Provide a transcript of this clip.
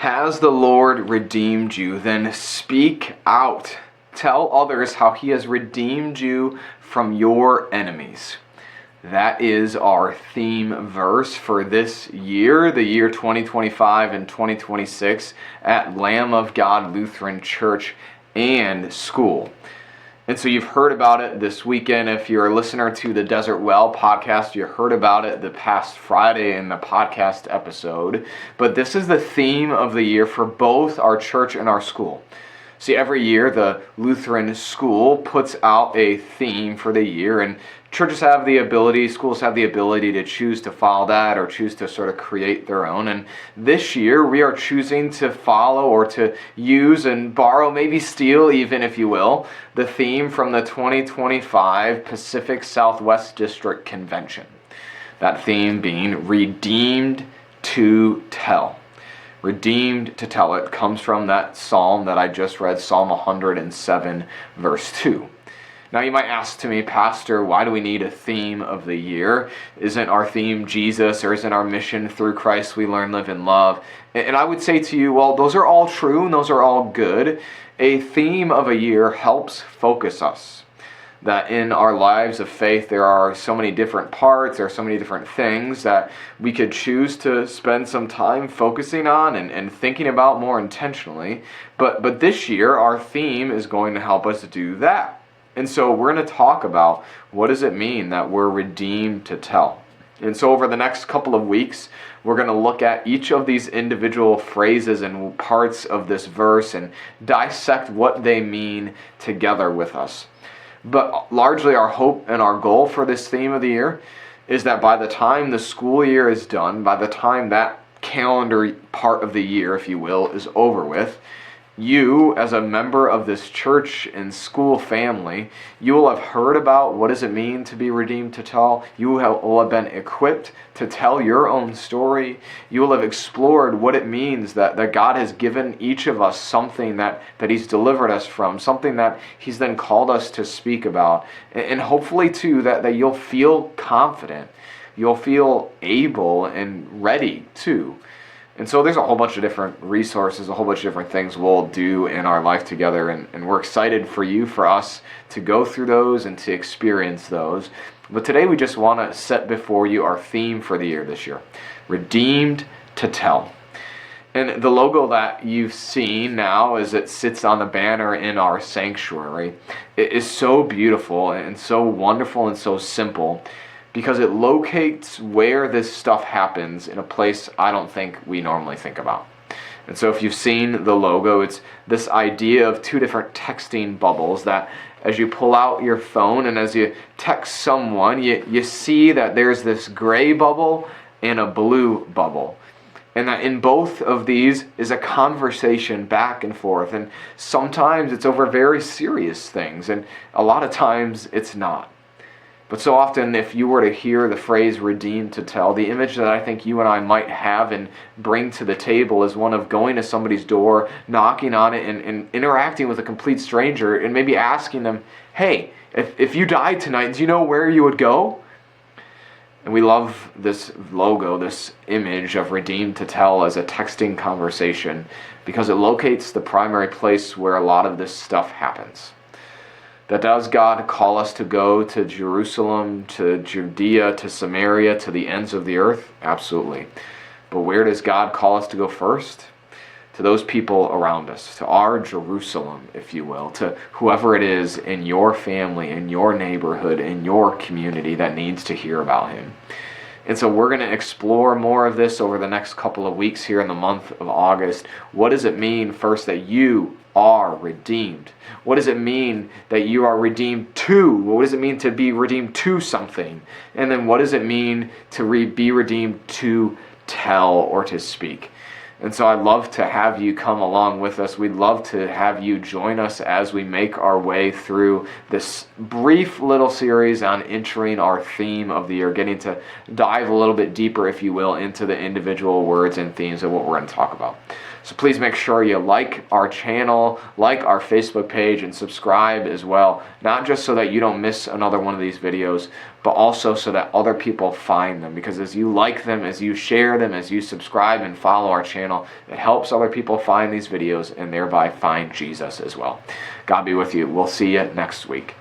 Has the Lord redeemed you? Then speak out. Tell others how he has redeemed you from your enemies. That is our theme verse for this year, the year 2025 and 2026 at Lamb of God Lutheran Church and School. And so you've heard about it this weekend. If you're a listener to the Desert Well podcast, you heard about it the past Friday in the podcast episode. But this is the theme of the year for both our church and our school. See, every year the Lutheran school puts out a theme for the year, and churches have the ability, schools have the ability to choose to follow that or choose to sort of create their own. And this year we are choosing to follow or to use and borrow, maybe steal even, if you will, the theme from the 2025 Pacific Southwest District Convention. That theme being Redeemed to Tell. Redeemed to tell. It comes from that psalm that I just read, Psalm 107, verse 2. Now you might ask to me, Pastor, why do we need a theme of the year? Isn't our theme Jesus, or isn't our mission through Christ we learn, live, and love? And I would say to you, well, those are all true and those are all good. A theme of a year helps focus us. That in our lives of faith there are so many different parts, there are so many different things that we could choose to spend some time focusing on and thinking about more intentionally. But this year our theme is going to help us do that. And so we're going to talk about what does it mean that we're redeemed to tell. And so over the next couple of weeks, we're going to look at each of these individual phrases and parts of this verse and dissect what they mean together with us. But largely our hope and our goal for this theme of the year is that by the time the school year is done, by the time that calendar part of the year, if you will, is over with, you, as a member of this church and school family, you will have heard about what does it mean to be redeemed to tell. You will have been equipped to tell your own story. You will have explored what it means that God has given each of us something that He's delivered us from, something that He's then called us to speak about. And hopefully, too, that you'll feel confident. You'll feel able and ready, too. And so there's a whole bunch of different resources, a whole bunch of different things we'll do in our life together, and we're excited for us to go through those and to experience those. But today we just want to set before you our theme for the year this year, Redeemed to Tell. And the logo that you've seen now as it sits on the banner in our sanctuary, it is so beautiful and so wonderful and so simple, because it locates where this stuff happens in a place I don't think we normally think about. And so if you've seen the logo, it's this idea of two different texting bubbles that as you pull out your phone and as you text someone, you see that there's this gray bubble and a blue bubble. And that in both of these is a conversation back and forth. And sometimes it's over very serious things, and a lot of times it's not. But so often, if you were to hear the phrase redeemed to tell, the image that I think you and I might have and bring to the table is one of going to somebody's door, knocking on it, and interacting with a complete stranger, and maybe asking them, hey, if you died tonight, do you know where you would go? And we love this logo, this image of redeemed to tell as a texting conversation, because it locates the primary place where a lot of this stuff happens. That does God call us to go to Jerusalem, to Judea, to Samaria, to the ends of the earth? Absolutely. But where does God call us to go first? To those people around us, to our Jerusalem, if you will, to whoever it is in your family, in your neighborhood, in your community that needs to hear about Him. And so we're going to explore more of this over the next couple of weeks here in the month of August. What does it mean, first, that you are redeemed? What does it mean that you are redeemed to? What does it mean to be redeemed to something? And then what does it mean to be redeemed to tell or to speak? And so I'd love to have you come along with us. We'd love to have you join us as we make our way through this brief little series on entering our theme of the year, getting to dive a little bit deeper, if you will, into the individual words and themes of what we're going to talk about. So please make sure you like our channel, like our Facebook page, and subscribe as well. Not just so that you don't miss another one of these videos, but also so that other people find them. Because as you like them, as you share them, as you subscribe and follow our channel, it helps other people find these videos and thereby find Jesus as well. God be with you. We'll see you next week.